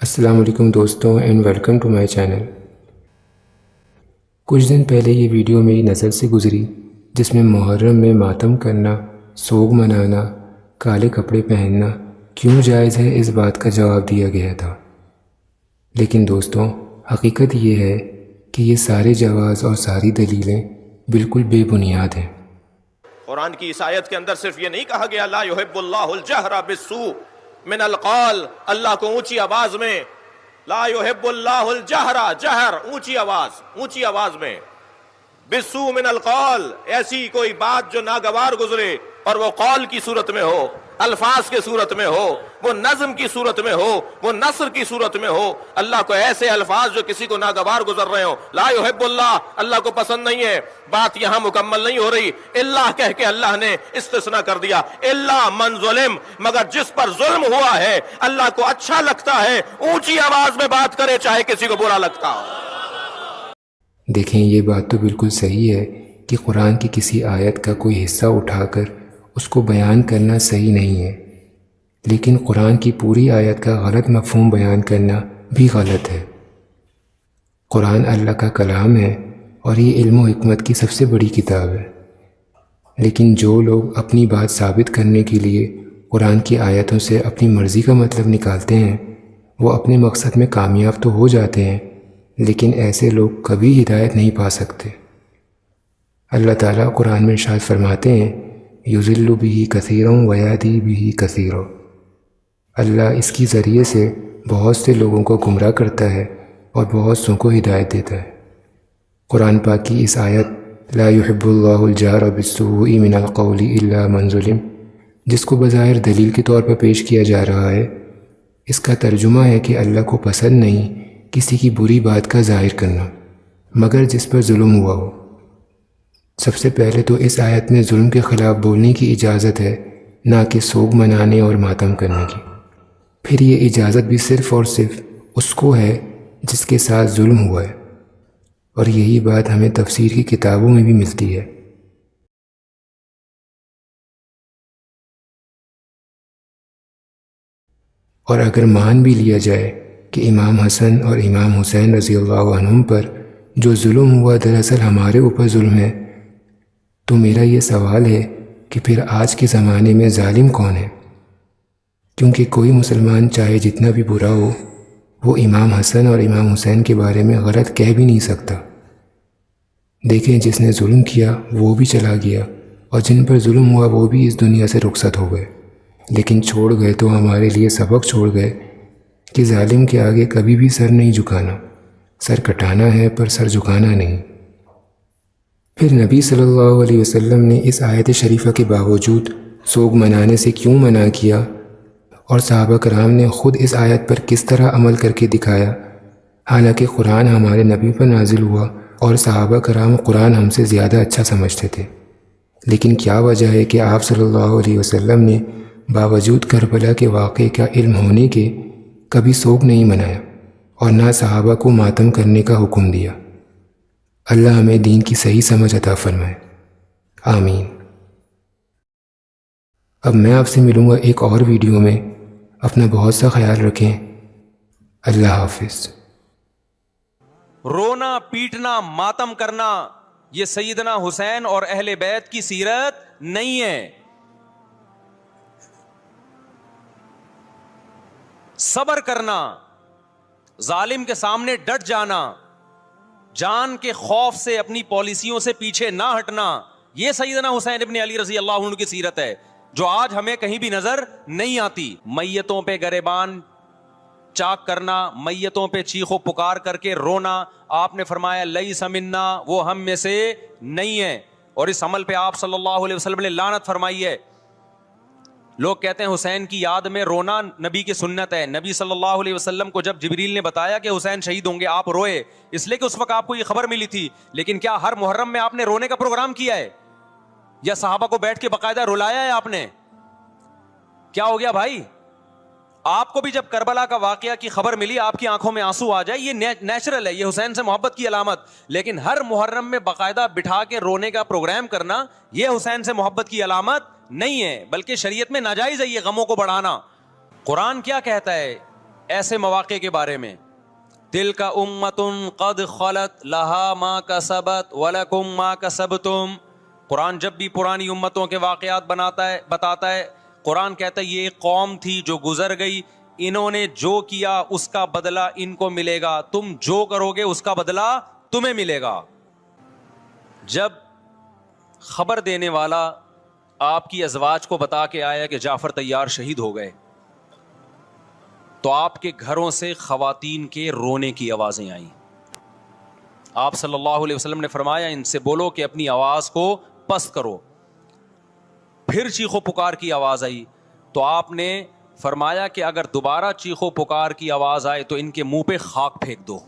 السلام علیکم دوستوں and welcome to my channel. کچھ دن پہلے یہ ویڈیو میری نظر سے گزری جس میں محرم میں ماتم کرنا، سوگ منانا، کالے کپڑے پہننا کیوں جائز ہے اس بات کا جواب دیا گیا تھا۔ لیکن دوستوں، حقیقت یہ ہے کہ یہ سارے جواز اور ساری دلیلیں بالکل بے بنیاد ہیں۔ قرآن کی اس آیت کے اندر صرف یہ نہیں کہا گیا لا یحب اللہ الجہر بالسوء من القول، اللہ کو اونچی آواز میں لا یحب اللہ الجہر، جہر اونچی آواز میں، بالسوء من القول، ایسی کوئی بات جو ناگوار گزرے اور وہ قول کی صورت میں ہو، الفاظ کی صورت میں ہو، وہ نظم کی صورت میں ہو، وہ نثر کی صورت میں ہو، اللہ کو ایسے الفاظ جو کسی کو ناگوار گزر رہے ہوں، لا یحب اللہ کو پسند نہیں ہے۔ بات یہاں مکمل نہیں ہو رہی، اللہ کہہ کے اللہ نے استثناء کر دیا، الا من ظلم، مگر جس پر ظلم ہوا ہے اللہ کو اچھا لگتا ہے اونچی آواز میں بات کرے چاہے کسی کو برا لگتا ہو۔ دیکھیں، یہ بات تو بالکل صحیح ہے کہ قرآن کی کسی آیت کا کوئی حصہ اٹھا کر اس کو بیان کرنا صحیح نہیں ہے، لیکن قرآن کی پوری آیت کا غلط مفہوم بیان کرنا بھی غلط ہے۔ قرآن اللہ کا کلام ہے اور یہ علم و حکمت کی سب سے بڑی کتاب ہے، لیکن جو لوگ اپنی بات ثابت کرنے کے لیے قرآن کی آیتوں سے اپنی مرضی کا مطلب نکالتے ہیں وہ اپنے مقصد میں کامیاب تو ہو جاتے ہیں، لیکن ایسے لوگ کبھی ہدایت نہیں پا سکتے۔ اللہ تعالیٰ قرآن میں ارشاد فرماتے ہیں یضل بہ کثیرا ویہدی بہ کثیرا، اللہ اس کی ذریعے سے بہت سے لوگوں کو گمراہ کرتا ہے اور بہت سوں کو ہدایت دیتا ہے۔ قرآن پاک کی اس آیت لا یحب اللہ الجہر بالسوء من القول الا من ظلم، جس کو بظاہر دلیل کے طور پر پیش کیا جا رہا ہے، اس کا ترجمہ ہے کہ اللہ کو پسند نہیں کسی کی بری بات کا ظاہر کرنا مگر جس پر ظلم ہوا ہو۔ سب سے پہلے تو اس آیت میں ظلم کے خلاف بولنے کی اجازت ہے، نہ کہ سوگ منانے اور ماتم کرنے کی۔ پھر یہ اجازت بھی صرف اور صرف اس کو ہے جس کے ساتھ ظلم ہوا ہے، اور یہی بات ہمیں تفسیر کی کتابوں میں بھی ملتی ہے۔ اور اگر مان بھی لیا جائے کہ امام حسن اور امام حسین رضی اللہ عنہم پر جو ظلم ہوا دراصل ہمارے اوپر ظلم ہے، تو میرا یہ سوال ہے کہ پھر آج کے زمانے میں ظالم کون ہے؟ کیونکہ کوئی مسلمان چاہے جتنا بھی برا ہو، وہ امام حسن اور امام حسین کے بارے میں غلط کہہ بھی نہیں سکتا۔ دیکھیں، جس نے ظلم کیا وہ بھی چلا گیا، اور جن پر ظلم ہوا وہ بھی اس دنیا سے رخصت ہو گئے، لیکن چھوڑ گئے تو ہمارے لیے سبق چھوڑ گئے کہ ظالم کے آگے کبھی بھی سر نہیں جھکانا، سر کٹانا ہے پر سر جھکانا نہیں۔ پھر نبی صلی اللہ علیہ وسلم نے اس آیت شریفہ کے باوجود سوگ منانے سے کیوں منع کیا، اور صحابہ کرام نے خود اس آیت پر کس طرح عمل کر کے دکھایا، حالانکہ قرآن ہمارے نبی پر نازل ہوا اور صحابہ کرام قرآن ہم سے زیادہ اچھا سمجھتے تھے، لیکن کیا وجہ ہے کہ آپ صلی اللہ علیہ وسلم نے باوجود کربلا کے واقعے کا علم ہونے کے کبھی سوگ نہیں منایا اور نہ صحابہ کو ماتم کرنے کا حکم دیا؟ اللہ ہمیں دین کی صحیح سمجھ عطا فرمائے، آمین۔ اب میں آپ سے ملوں گا ایک اور ویڈیو میں، اپنا بہت سا خیال رکھیں، اللہ حافظ۔ رونا پیٹنا ماتم کرنا یہ سیدنا حسین اور اہل بیت کی سیرت نہیں ہے۔ صبر کرنا، ظالم کے سامنے ڈٹ جانا، جان کے خوف سے اپنی پالیسیوں سے پیچھے نہ ہٹنا، یہ سیدنا حسین ابن علی رضی اللہ عنہ کی سیرت ہے جو آج ہمیں کہیں بھی نظر نہیں آتی۔ میتوں پہ گریبان چاک کرنا، میتوں پہ چیخ و پکار کر کے رونا، آپ نے فرمایا لیس منا، وہ ہم میں سے نہیں ہے، اور اس عمل پہ آپ صلی اللہ علیہ وسلم نے لعنت فرمائی ہے۔ لوگ کہتے ہیں حسین کی یاد میں رونا نبی کی سنت ہے۔ نبی صلی اللہ علیہ وسلم کو جب جبریل نے بتایا کہ حسین شہید ہوں گے، آپ روئے، اس لیے کہ اس وقت آپ کو یہ خبر ملی تھی، لیکن کیا ہر محرم میں آپ نے رونے کا پروگرام کیا ہے یا صحابہ کو بیٹھ کے باقاعدہ رلایا ہے آپ نے؟ کیا ہو گیا بھائی؟ آپ کو بھی جب کربلا کا واقعہ کی خبر ملی آپ کی آنکھوں میں آنسو آ جائے، یہ نیچرل ہے، یہ حسین سے محبت کی علامت، لیکن ہر محرم میں باقاعدہ بٹھا کے رونے کا پروگرام کرنا یہ حسین سے محبت کی علامت نہیں ہے، بلکہ شریعت میں ناجائز ہے یہ غموں کو بڑھانا۔ قرآن کیا کہتا ہے؟ ایسے مواقع کے بارے میں، تلک امۃ قد خلت لہا ما کسبت ولکم ما کسبتم. قرآن جب بھی پرانی امتوں کے واقعات بتاتا ہے، قرآن کہتا ہے یہ ایک قوم تھی جو گزر گئی، انہوں نے جو کیا اس کا بدلہ ان کو ملے گا، تم جو کرو گے اس کا بدلہ تمہیں ملے گا. جب خبر دینے والا آپ کی ازواج کو بتا کے آیا کہ جعفر طیار شہید ہو گئے، تو آپ کے گھروں سے خواتین کے رونے کی آوازیں آئیں. آپ صلی اللہ علیہ وسلم نے فرمایا ان سے بولو کہ اپنی آواز کو پست کرو. پھر چیخو پکار کی آواز آئی تو آپ نے فرمایا کہ اگر دوبارہ چیخو پکار کی آواز آئے تو ان کے منہ پہ خاک پھینک دو.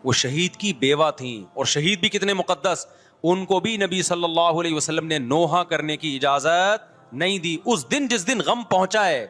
وہ شہید کی بیوہ تھیں، اور شہید بھی کتنے مقدس، ان کو بھی نبی صلی اللہ علیہ وسلم نے نوحہ کرنے کی اجازت نہیں دی. اس دن جس دن غم پہنچا ہے